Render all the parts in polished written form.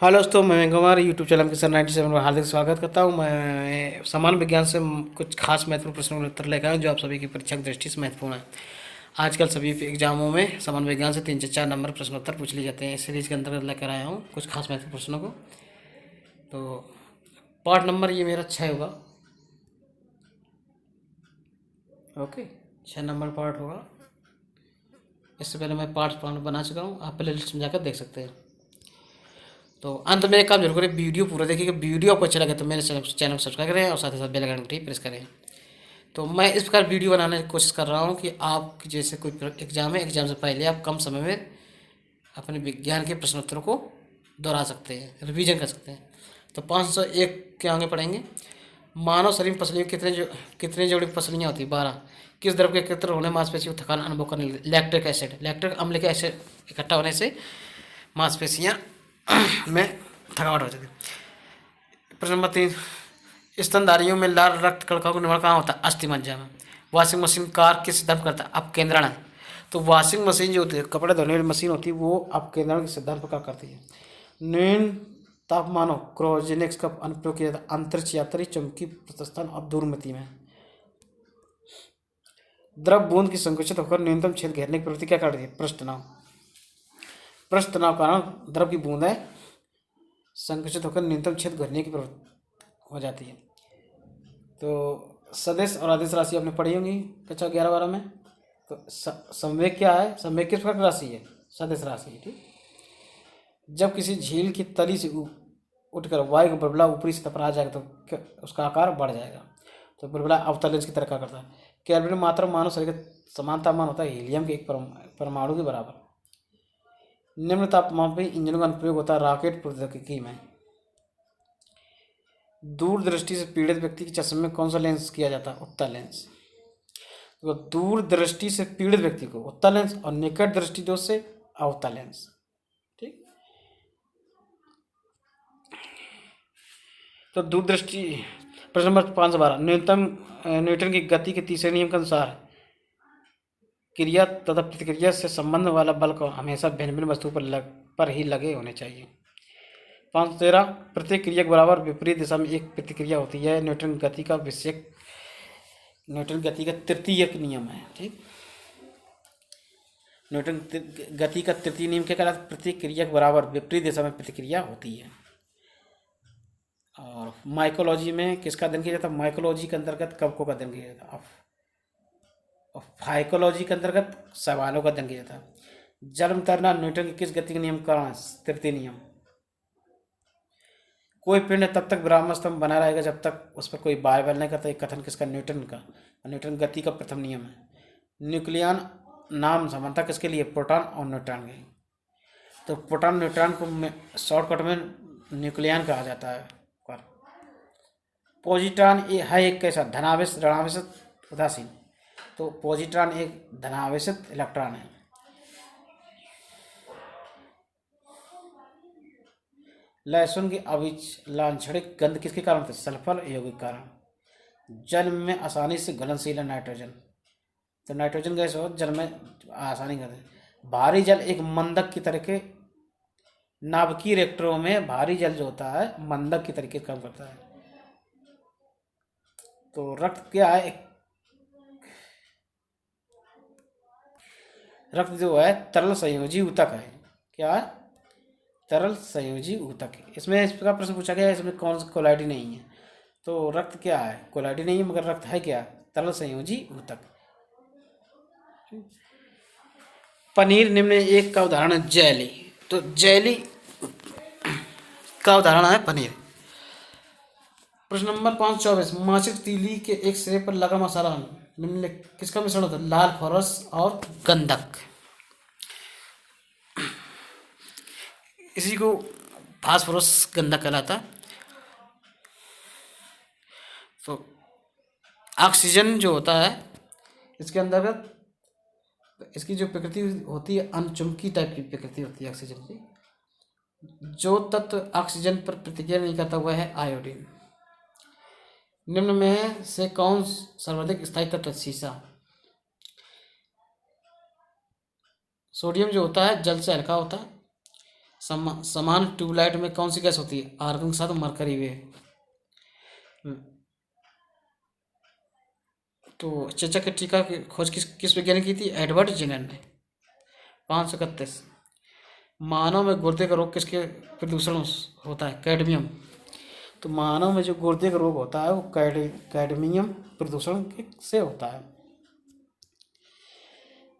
Hello दोस्तों, मैं Mahendra Kumar YouTube channel के सर 97 में हार्दिक स्वागत करता हूं। मैं सामान्य विज्ञान से कुछ खास महत्वपूर्ण प्रश्नों के उत्तर लेकर आया हूं जो आप सभी की परीक्षा की दृष्टि से महत्वपूर्ण है। आजकल सभी एग्जामों में सामान्य विज्ञान से 3 से 4 नंबर प्रश्नोत्तर पूछ लिए जाते हैं। इस सीरीज के अंतर्गत लेकर आया हूँ कुछ खास महत्वपूर्ण प्रश्नों को। तो पार्ट नंबर ये मेरा 6 होगा। ओके, 6 नंबर पार्ट होगा। इससे पहले मैं पार्ट बना चुका हूँ, आप प्ले लिस्ट में जाकर देख सकते हैं। तो अंत में एक काम जरूर करें, वीडियो पूरा देखिए। वीडियो आपको अच्छा लगे तो मेरे चैनल को सब्सक्राइब करें और साथ ही साथ बेल आइकन घंटी प्रेस करें। तो मैं इस प्रकार वीडियो बनाने की कोशिश कर रहा हूँ कि आप जैसे कोई एग्जाम है, एग्जाम से पहले आप कम समय में अपने विज्ञान के प्रश्नोत्तरों को दोहरा सकते हैं, रिवीजन कर सकते हैं। तो 501 के आगे पढ़ेंगे। मानव शरीर में पसलियों कितने जोड़ी पसलियाँ होती है? 12। किस द्रव के एकत्र होने मांसपेशियों को थकान अनुभव करने लगती? Lactic acid. लैक्टिक अम्ल के एसिड इकट्ठा होने से मांसपेशियाँ में थकावट हो जाती है। प्रश्न नंबर 3, स्तनधारियों में लाल रक्त कणिकाओं का निर्माण कहाँ होता है? अस्थिमज्जा में। वॉशिंग मशीन कार किस सिद्धांत करता है? अपकेंद्रण है। तो वॉशिंग मशीन जो होती है, कपड़े धोने वाली मशीन होती है, वो अपकेंद्रण के सिद्धांत पर काम करती है। न्यून तापमानों क्रोजेनिक्स का अनुप्रयोग किया जाता है? अंतरिक्ष यात्री, चुंबकीय प्रस्थान और दूरमिति में। द्रव बूंद की संकुचित होकर न्यूनतम छेद घेरने की प्रवृत्ति क्या करती है? पृष्ठ तनाव। पृष्ठ तनाव का कारण द्रव की बूंदें संकुचित होकर न्यूनतम छेद घेरने की प्रवृत्ति हो जाती है। तो सदिश और अदिश राशि आपने पढ़ी होंगी कक्षा 11-12 में। तो संवेग क्या है? संवेग किस प्रकार की राशि है? सदिश राशि है। ठीक, जब किसी झील की तली से उठकर वायु का बुलबुला ऊपरी सतह पर आ जाएगा तो उसका आकार बढ़ जाएगा। तो बुलबुला अवतल की तरह का करता है। केल्विन मात्रा मानव शरीर का समान तापमान होता है हीलियम के एक परमाणु के बराबर। निम्न तापमान पर इंजनों का अनुप्रयोग होता है रॉकेट प्रौद्योगिकी में। दूर दृष्टि से पीड़ित व्यक्ति के चश्मे में कौन सा लेंस किया जाता है? उत्तल लेंस। तो दूर दृष्टि से पीड़ित व्यक्ति को उत्तल लेंस और निकट दृष्टि दोष से अवतल लेंस। ठीक, तो दूरदृष्टि। प्रश्न नंबर 512, न्यूटन की गति के तीसरे नियम के अनुसार क्रिया तथा प्रतिक्रिया से संबंध वाला बल को हमेशा भिन्न भिन्न वस्तु पर ही लगे होने चाहिए। 513, प्रत्येक क्रिया के बराबर विपरीत दिशा में एक प्रतिक्रिया होती है। न्यूटन गति का तृतीयक नियम है। ठीक, न्यूटन गति का तृतीय नियम क्या कहलाता है? प्रत्येक क्रिया के बराबर विपरीत दिशा में प्रतिक्रिया होती है। और माइकोलॉजी में किसका अध्ययन किया जाता है? माइकोलॉजी के अंतर्गत कवकों का अध्ययन किया जाता है। और फाइकोलॉजी के अंतर्गत सवालों का अध्ययन किया जाता है। जन्म तैरना न्यूटन के किस गति के नियम का कारण? तृतीय नियम। कोई पिंड तब तक ब्रह्मावस्था में बना रहेगा जब तक उस पर कोई बार नहीं करता। एक कथन किसका? न्यूटन का। न्यूटन गति का प्रथम नियम है। न्यूक्लियन नाम समानता किसके लिए? प्रोटॉन और न्यूट्रॉन के। तो प्रोटॉन न्यूट्रॉन को शॉर्टकट में न्यूक्लियन कहा जाता है। पॉजिट्रॉन है एक कैसा? धनावेश ऋणावेशित उदासीन। तो पॉजिट्रॉन एक धनावेशित इलेक्ट्रॉन है। लहसुन की अभिलाक्षणिक गंध किसके कारण होती है? सल्फर यौगिक कारण। जल में आसानी से घुलनशील है नाइट्रोजन। तो नाइट्रोजन गैस हो जल में आसानी करते हैं। भारी जल एक मंदक की तरह के नाभिकीय रिएक्टरों में भारी जल जो होता है मंदक की तरीके काम करता है। तो रक्त क्या है? रक्त जो है तरल संयोजी ऊतक है। क्या है? तरल संयोजी ऊतक है। इसमें इस प्रकार प्रश्न पूछा गया है, इसमें कौन सा कोलाइडी नहीं है। तो रक्त क्या है? कोलाइडी नहीं है, मगर रक्त है क्या? तरल संयोजी ऊतक। पनीर निम्न एक का उदाहरण है? जेली। तो जेली का उदाहरण है पनीर। प्रश्न नंबर 524, माचिस तीली के एक सिरे पर लगा मसाला निम्नलिखित किसका मिश्रण होता है? लाल फॉस्फोरस और गंधक। इसी को फास्फोरस गंधक कहलाता है। तो ऑक्सीजन जो होता है इसके अंतर्गत इसकी जो प्रकृति होती है अनचुंबकीय टाइप की प्रकृति होती है ऑक्सीजन की। जो तत्व ऑक्सीजन पर प्रतिक्रिया नहीं करता वह है आयोडीन। निम्न में से कौन सर्वाधिक स्थायी तत्व? सीसा। सोडियम जो होता है जल से हल्का होता है समान ट्यूबलाइट में कौन सी गैस होती है? आर्गन के साथ मरकरी वे। तो चेचक के टीका की खोज किस किस वैज्ञानिक की थी? एडवर्ड जेनर ने। 531। मानव में गुर्दे का रोग किसके प्रदूषण होता है? कैडमियम। तो मानव में जो गुर्दे का रोग होता है वो कैडमियम प्रदूषण से होता है।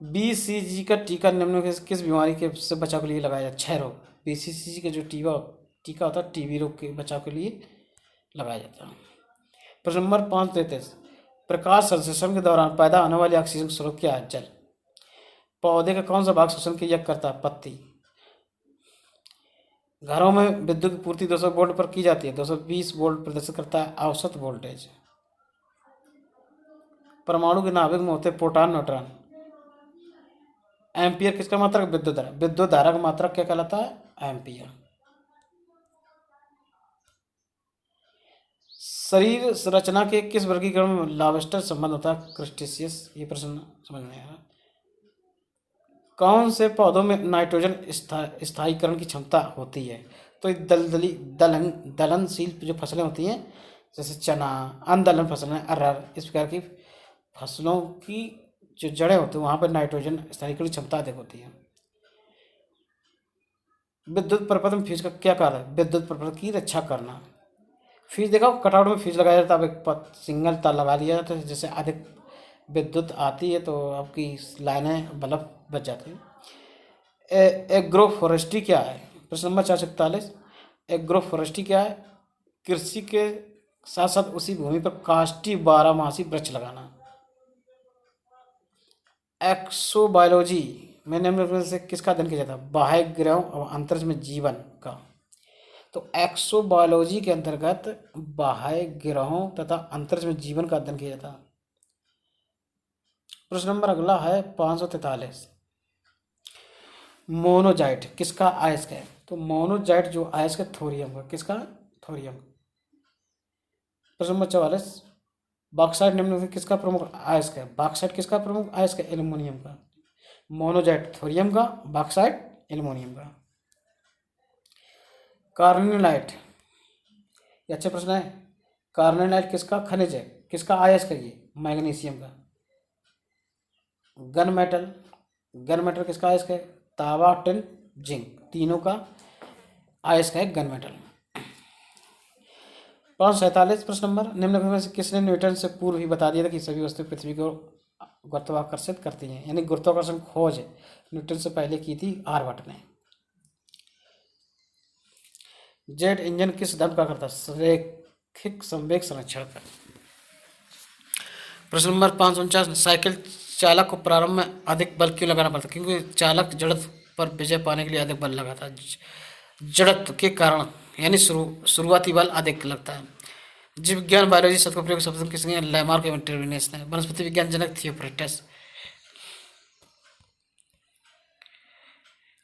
बीसीजी का टीका निम्न में किस बीमारी के से बचाव के लिए लगाया जाता है? क्षय रोग। बीसीजी का जो टीका होता है टीबी रोग के बचाव के लिए लगाया जाता है। प्रश्न नंबर 533। प्रकाश संश्लेषण के दौरान पैदा होने वाली ऑक्सीजन का स्रोत क्या है? जल। पौधे का कौन सा भाग श्वसन की यज्ञ करता है? पत्ती। घरों में विद्युत की पूर्ति 200 वोल्ट पर की जाती है। 220 वोल्ट प्रदर्शित करता है औसत वोल्टेज। परमाणु के नाभिक में होते प्रोटॉन न्यूट्रॉन। एम्पियर किसका मात्रक? विद्युत धारा। विद्युत धारा का मात्रक क्या कहलाता है? एम्पियर। शरीर रचना के किस वर्गीकरण में लॉबस्टर संबंध होता है? क्रस्टेशियस। ये प्रश्न समझ में आया। कौन से पौधों में नाइट्रोजन स्थायीकरण की क्षमता होती है? तो दलदली दलनशील जो फसलें होती हैं जैसे चना, अनदलन फसलें, अरहर, इस प्रकार की फसलों की जो जड़ें होती हैं वहाँ पर नाइट्रोजन स्थायीकरण की क्षमता अधिक होती है। विद्युत प्रपथ में फ्यूज का क्या कार्य है? विद्युत प्रपथ की रक्षा करना। फ्यूज देखा, कटआउट में फ्यूज लगाया जाता है, अब एक सिंगल तार लगा दिया जाता है, जैसे अधिक विद्युत आती है तो आपकी लाइनें बल्ब बच जाती हैं। एग्रो फॉरेस्ट्री क्या है? प्रश्न नंबर 441। एग्रो फॉरेस्ट्री क्या है? कृषि के साथ साथ उसी भूमि पर काष्ठी बारहमासी वृक्ष लगाना। एक्सोबायोलॉजी में निम्न में से किसका अध्ययन किया जाता है? बाह्य ग्रहों और अंतरिक्ष में जीवन का। तो एक्सोबायोलॉजी के अंतर्गत बाह्य ग्रहों तथा अंतरिक्ष में जीवन का अध्ययन किया जाता है। प्रश्न नंबर अगला है 543। मोनोजाइट किसका अयस्क है? तो मोनोजाइट जो अयस्क है थोरियम का। किसका? थोरियम। प्रश्न नंबर 44। बॉक्साइट निम्न में किसका प्रमुख अयस्क है? बॉक्साइट किसका प्रमुख अयस्क है? एल्युमिनियम का। मोनोजाइट थोरियम का, बॉक्साइट एल्युमिनियम का। कार्निलाइट, ये अच्छा प्रश्न है। कार्निलाइट किसका खनिज है? किसका अयस्क है? ये मैग्नीशियम का। गन मेटल, गन मेटल किसका अयस्क है? तांबा, टिन, जिंक, तीनों का अयस्क है गन मेटल। 547 प्रश्न नंबर। निम्न में से किसने न्यूटन से पूर्व ही बता दिया था कि सभी वस्तुएं पृथ्वी को गुरुत्वाकर्षित करती हैं? यानी गुरुत्वाकर्षण खोज न्यूटन से पहले की थी आर्यभट्ट ने। जेट इंजन किस सिद्धांत का करता है? रैखिक संवेग संरक्षण का। प्रश्न नंबर 549। साइकिल चालक को प्रारंभ में अधिक बल क्यों लगाना पड़ता? क्योंकि चालक जड़त्व पर विजय पाने के लिए अधिक बल लगाता है। जड़त्व के कारण यानी शुरुआती बल अधिक लगता है। जीव विज्ञान बायोलॉजी शब्द का प्रयोग शब्द किसने? लैमार्क एवं टर्बिनेस ने। वनस्पति विज्ञान जनक थियोफ्रास्टस।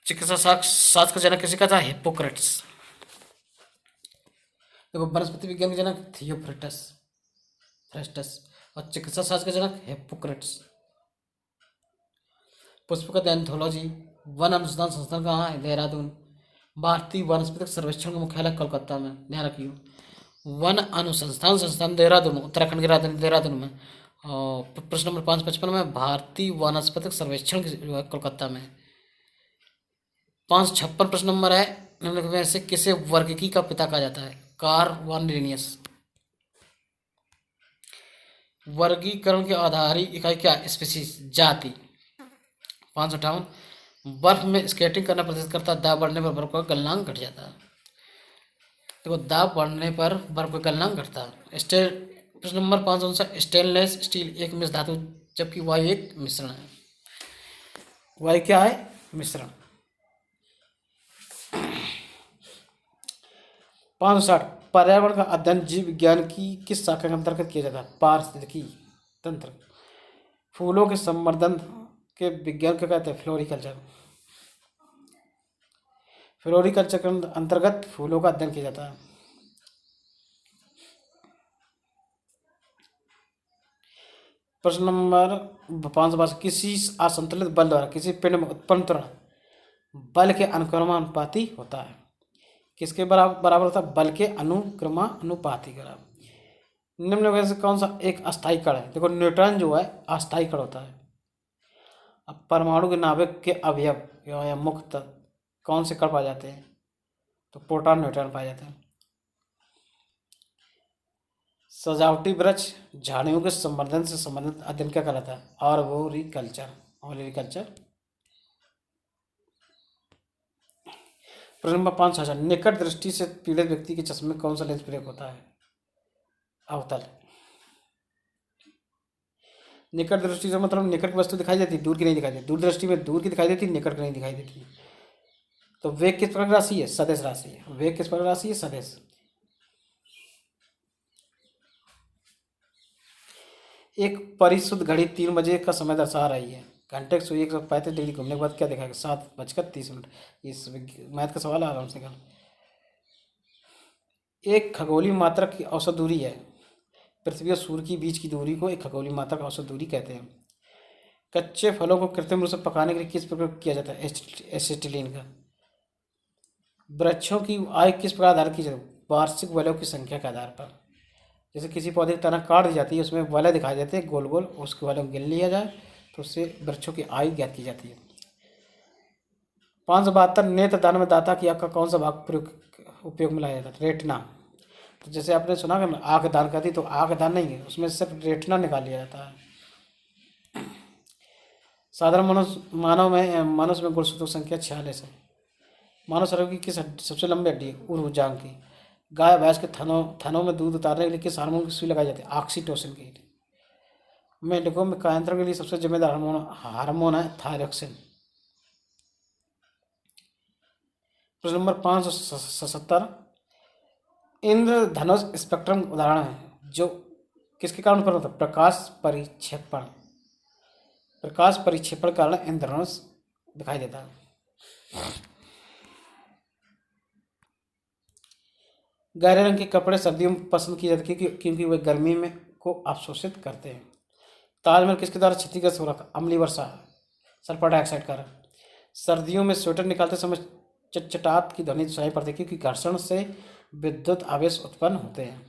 चिकित्सा शास्त्र का जनक किसी का था? हिप्पोक्रेट्स। देखो, वनस्पति विज्ञान के जनक थियोफ्रास्टस और चिकित्सा शास्त्र का जनक हिप्पोक्रेट्स। पुष्पक एंथोलॉजी वन अनुसंधान संस्थान कहाँ है? देहरादून। भारतीय वनस्पतिक सर्वेक्षण का मुख्यालय कोलकाता में, ध्यान रखिए। वन अनुसंधान संस्थान देहरादून, उत्तराखंड के राजधानी देहरादून में। और प्रश्न नंबर 555 में भारतीय वनस्पतिक सर्वेक्षण जो है कोलकाता में। 556 प्रश्न नंबर है। निम्नलिखित में से किसे वर्गीकी का पिता कहा जाता है? Carl von Linnaeus. वर्गीकरण की आधारी इकाई क्या? स्पीशीज, जाति। 558। बर्फ में स्केटिंग करना प्रदर्शित करता है। दाब बढ़ने पर बर्फ का गलनांक घट जाता है। देखो, दाब बढ़ने पर बर्फ का गलनांक घटता है। प्रश्न नंबर 559। स्टेनलेस स्टील एक मिश्र धातु जबकि वायु एक मिश्रण है। वायु क्या है? मिश्रण। 560। पर्यावरण का अध्ययन जीव विज्ञान की किस शाखा के अंतर्गत किया जाता है? पारिस्थितिकी तंत्र। फूलों के संवर्धन के विज्ञान को कहते हैं? फ्लोरिकल्चर। फ्लोरिकल्चर के अंतर्गत फूलों का अध्ययन किया जाता है। प्रश्न नंबर 552। किसी असंतुलित बल द्वारा किसी पिंड में उत्पन्न त्वरण बल के अनुक्रमानुपाती होता है। किसके बराबर होता है? बल के अनुक्रमानुपाती बराबर। निम्न में से कौन सा एक अस्थायी कण है? देखो न्यूट्रॉन जो है अस्थायी कण होता है। अब परमाणु के नाभिक के अवयव या मुख्य तत्व कौन से कण पाए जाते हैं? तो प्रोटॉन न्यूट्रॉन पाए जाते हैं। सजावटी वृक्ष झाड़ियों के संवर्धन से संबंधित अध्ययन क्या कहलाता है? आर्बोरिकल्चर। ऑर्बोरिकल्चर। प्रश्न नंबर 5 निकट दृष्टि से पीड़ित व्यक्ति के चश्मे में कौन सा लेंस प्रयोग होता है? अवतल। निकट दृष्टि से मतलब निकट की वस्तु दिखाई देती, दूर की नहीं दिखाई देती। दूर दृष्टि में दूर की दिखाई देती, निकट की नहीं दिखाई देती। तो वेग किस प्रकार राशि है? सदिश राशि है। वेग किस प्रकार राशि है? सदिश। एक परिशुद्ध घड़ी 3 बजे का समय दर्शा रही है। घंटे की सुई 135 डिग्री घूमने के बाद क्या दिखाएगा? 7:30। इस मैथ का सवाल आराम से कर। एक खगोलीय मात्रक की औसत दूरी है। पृथ्वी और सूर्य के बीच की दूरी को एक खगोलीय मात्रक औसत दूरी कहते हैं। कच्चे फलों को कृत्रिम रूप से पकाने के लिए किस प्रकार किया जाता है? एसिटिलीन का। वृक्षों की आयु किस प्रकार आधारित की जाती है? वार्षिक वलयों की संख्या के आधार पर। जैसे किसी पौधे की तना काट दी जाती है, उसमें वलय दिखाई देते हैं गोल गोल, उसके वलय गिन लिया जाए तो उससे वृक्षों की आयु ज्ञात की जाती है। 572 नेत्रदान में दाता की आँख का कौन सा भाग उपयोग में लाया जाता है? रेटिना। तो जैसे आपने सुना कि आँख दान करती, तो आँख दान नहीं है, उसमें सिर्फ रेटिना निकाल लिया जाता है। साधारण मनुष्य में गुणसूत्रों की संख्या 46 है। मानव शरीर की किस सबसे लंबी हड्डी है? ऊर्ध्वजांग की। गाय भैंस के थनों में दूध उतारने के लिए किस हार्मोन की सुई लगाई जाती है? ऑक्सीटोसिन की। मेंढकों में कायांतरण के लिए सबसे जिम्मेदार हार्मोन है थायरोक्सिन। प्रश्न नंबर 577 इंद्रधनुष स्पेक्ट्रम उदाहरण है जो किसके कारण उत्पन्न होता है? प्रकाश परिक्षेपण। प्रकाश परिक्षेपण के कारण इंद्रधनुष दिखाई देता है। गहरे रंग के कपड़े सर्दियों में पसंद किए जाते हैं क्योंकि वे गर्मी में को अवशोषित करते हैं। ताजमहल किसके द्वारा क्षतिग्रस्त हो रहा था? अम्लीय वर्षा, सल्फर डाइऑक्साइड कारण। सर्दियों में स्वेटर निकालते समय चटचटाहट की ध्वनि सुनाई पड़ती है क्योंकि घर्षण से विद्युत आवेश उत्पन्न होते हैं।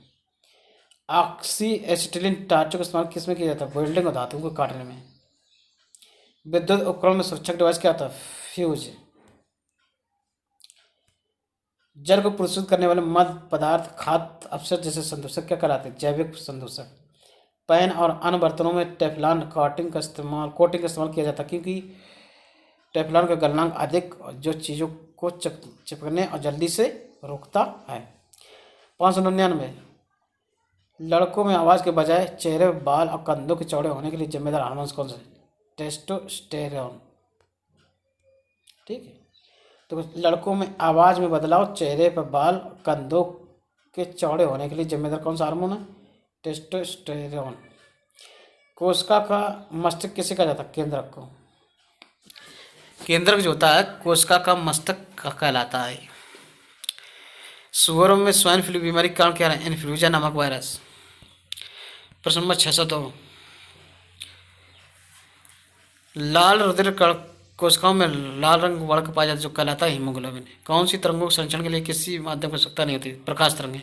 ऑक्सी एसिटिलीन टार्चों का इस्तेमाल किस में किया जाता है? वेल्डिंग और धातुओं को काटने में। विद्युत उपकरण में सुरक्षक डिवाइस क्या होता है? फ्यूज। जल को प्रदूषित करने वाले मद पदार्थ खाद्य अपशिष्ट जैसे संदूषक क्या कहलाते हैं? जैविक संदूषक। पैन और अन्य बर्तनों में टेफलॉन कोटिंग का इस्तेमाल किया जाता है क्योंकि टेफलॉन का गलनांक अधिक जो चीज़ों को चिपकने और जल्दी से रोकता है। 599 लड़कों में आवाज़ के बजाय चेहरे, बाल और कंधों के चौड़े होने के लिए जिम्मेदार हार्मोन कौन सा है? टेस्टोस्टेरोन। ठीक है, तो लड़कों में आवाज़ में बदलाव, चेहरे पर बाल, कंधों के चौड़े होने के लिए जिम्मेदार कौन सा हार्मोन है? टेस्टोस्टेरोन। कोशिका का मस्तिष्क किसे कहा जाता है? केंद्रक को। केंद्रक जो होता है कोशिका का मस्तिष्क कहलाता है। सुअरों में स्वाइन फ्लू बीमारी का कारण क्या है? इन्फ्लुएंजा नामक वायरस। प्रश्न नंबर 602 लाल रुधिर कोशिकाओं में लाल रंग वर्ग पाया जाता है जो कहलाता है हीमोग्लोबिन। कौन सी तरंगों के संचरण के लिए किसी माध्यम की आवश्यकता नहीं होती? प्रकाश तरंगें।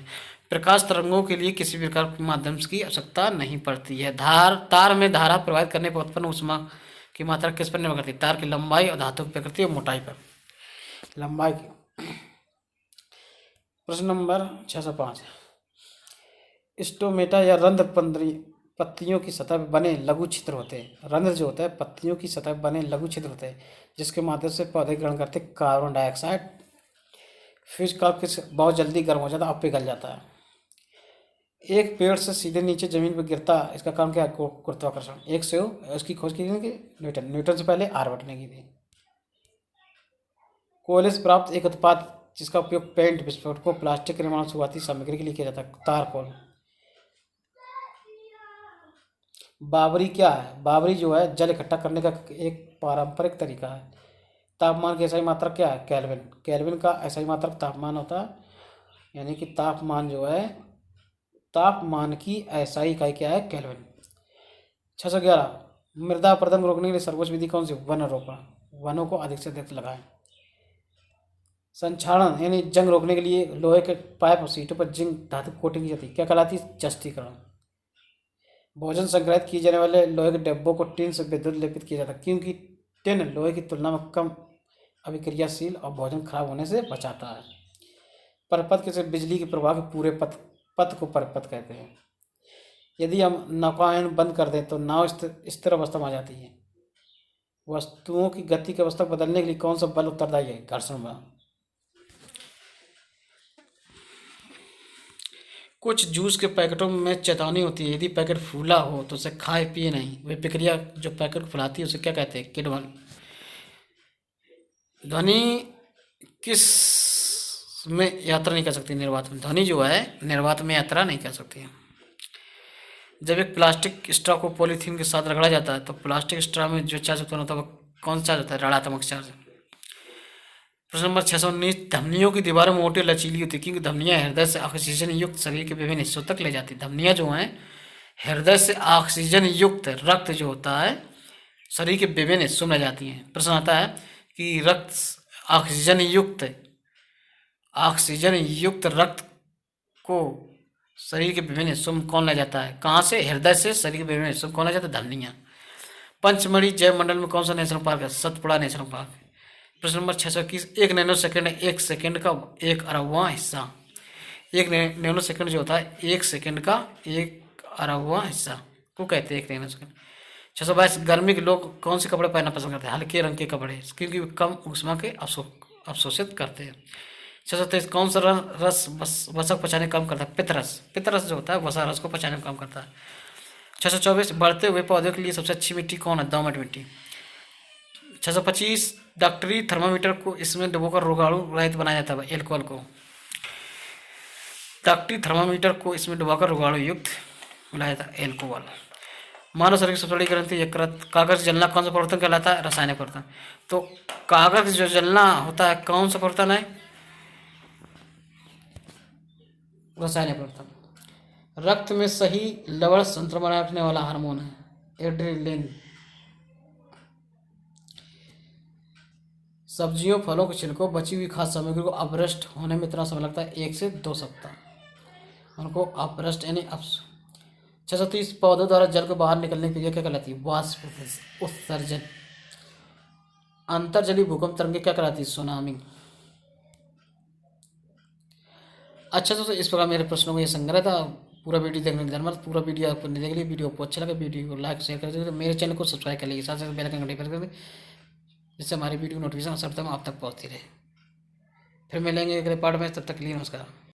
प्रकाश तरंगों के लिए किसी प्रकार के माध्यम की आवश्यकता नहीं पड़ती है। तार में धारा प्रवाहित करने पर उत्पन्न ऊष्मा की मात्रा किस पर निर्भर करती है? तार की लंबाई और धातु की प्रकृति और मोटाई पर। लंबाई की। प्रश्न नंबर 605 स्टोमेटा या रंध्र पत्तियों की सतह पर बने लघु छिद्र होते हैं। रंध्र जो होता है पत्तियों की सतह पर बने लघु छिद्र होते हैं जिसके माध्यम से पौधे ग्रहण करते कार्बन डाइऑक्साइड। फिर बहुत जल्दी गर्म हो जाता है और पिघल जाता है। एक पेड़ से सीधे नीचे जमीन पर गिरता, इसका कारण क्या है? गुरुत्वाकर्षण। एक से उसकी खोज की गई न्यूटन से पहले आर्यभट्ट ने की थी। कोयले से प्राप्त एक उत्पाद जिसका उपयोग पेंट, विस्फोटकों, प्लास्टिक के निर्माण शुरुआती सामग्री के लिए किया जाता है? तारकोल। बावरी क्या है? बावरी जो है जल इकट्ठा करने का एक पारंपरिक तरीका है। तापमान की एसआई मात्रक क्या है? केल्विन। केल्विन का एसआई मात्रक तापमान होता है, यानी कि तापमान जो है तापमान की एसआई इकाई क्या है? केल्विन। 611 मृदा अपरदन को रोकने के लिए सर्वोच्च विधि कौन सी? वन रोपण। वनों को अधिक से अधिक लगाएं। संक्षारण यानी जंग रोकने के लिए लोहे के पाइप और सीटों पर जिंक धातु कोटिंग की जाती है, क्या कहलाती है? जस्तीकरण। भोजन संग्रहित किए जाने वाले लोहे के डिब्बों को टिन से विद्युत लेपित किया जाता है, क्योंकि टिन लोहे की तुलना में कम अभिक्रियाशील और भोजन खराब होने से बचाता है। परपथ किसी बिजली के प्रवाह के पूरे पथ को परपथ कहते हैं। यदि हम नौकायन बंद कर दें तो नाव स्थिर अवस्था में आ जाती है। वस्तुओं की गति की अवस्था बदलने के लिए कौन सा बल उत्तरदायी है? घर्षण बल। कुछ जूस के पैकेटों में चेतावनी होती है, यदि पैकेट फूला हो तो उसे खाए पिए नहीं। वे प्रक्रिया जो पैकेट को फुलाती है उसे क्या कहते हैं? किडबल। ध्वनि किस में यात्रा नहीं कर सकती? निर्वात में। ध्वनि जो है निर्वात में यात्रा नहीं कर सकती है। जब एक प्लास्टिक स्ट्रॉ को पॉलीथीन के साथ रगड़ा जाता है तो प्लास्टिक स्ट्रॉ में जो चार्ज उत्पन्न होता है वो कौन सा चार्ज होता है? ऋणात्मक चार्ज। प्रश्न नंबर 619, धमनियों की दीवारें मोटी लचीली होती है क्योंकि धमनियां हृदय से ऑक्सीजन युक्त शरीर के विभिन्न हिस्सों तक ले जाती है। धमनियां जो हैं हृदय से ऑक्सीजन युक्त रक्त जो होता है शरीर के विभिन्न हिस्सों में ले जाती हैं। प्रश्न आता है कि रक्त ऑक्सीजन युक्त रक्त को शरीर के विभिन्न हिस्सों में कौन ले जाता है? कहाँ से? हृदय से शरीर के विभिन्न हिस्सों में कौन ले जाता है? धमनियां। पंचमढ़ी जैव मंडल में कौन सा नेशनल पार्क है? Satpura national park. प्रश्न नंबर 621, एक नैनो सेकंड है 1 सेकंड का 1/अरबवां हिस्सा। एक नैनो सेकंड जो होता है 1 सेकंड का 1/अरबवां हिस्सा को कहते हैं 1 नैनो सेकंड। 622, गर्मी के लोग कौन से कपड़े पहनना पसंद करते हैं? हल्के रंग के कपड़े, क्योंकि वे कम ऊष्मा के अवशोषित करते हैं। 623, कौन सा रस वसा पचाने कम करता है? पित्तरस। पित्तरस जो होता है वसा रस को पचाने में कम करता है। 624, बढ़ते हुए पौधों के लिए सबसे अच्छी मिट्टी कौन है? दोमट मिट्टी। 625, डॉक्टरी थर्मामीटर को इसमें डुबोकर रोगाणु रहित बनाया जाता है, एल्कोहल को। डॉक्टरी थर्मामीटर को इसमें डुबाकर रोगाणु युक्त बनाया जाता है, एल्कोहल। मानव शरीर की सबसे बड़ी ग्रंथि यकृत। कागज जलना कौन सा परिवर्तन कहलाता है? रासायनिक परिवर्तन। तो कागज जो जलना होता है कौन सा परिवर्तन है? रासायनिक परिवर्तन। रक्त में सही लवण संक्रमण रखने वाला हार्मोन है, एड्रेनलिन। सब्जियों फलों के छिलकों बची हुई खाद्य सामग्री को अपभ्रष्ट होने में इतना समय लगता है 1 से 2 सप्ताह। उनको अपभ्रष्ट यानी 630, पौधों द्वारा जल को बाहर निकलने की क्रिया क्या कहलाती है? वाष्प उत्सर्जन। अंतर्जलीय भूकंप तरंगे क्या कहलाती है? सुनामी। अच्छा दोस्तों, इस प्रकार मेरे प्रश्नों का ये संग्रह था। पूरा वीडियो देखने के धन्यवाद। पूरा वीडियो आपको देखने के लिए वीडियो को अच्छा लगा वीडियो को लाइक शेयर कर दीजिए, मेरे चैनल को सब्सक्राइब कर लीजिए, साथ साथ बेल आइकन घंटी प्रेस कर दीजिए जिससे हमारी वीडियो नोटिफिकेशन सर्वप्रथम आप तक पहुँचती रहे। फिर मिलेंगे अगले पार्ट में, तब तक के लिए नमस्कार।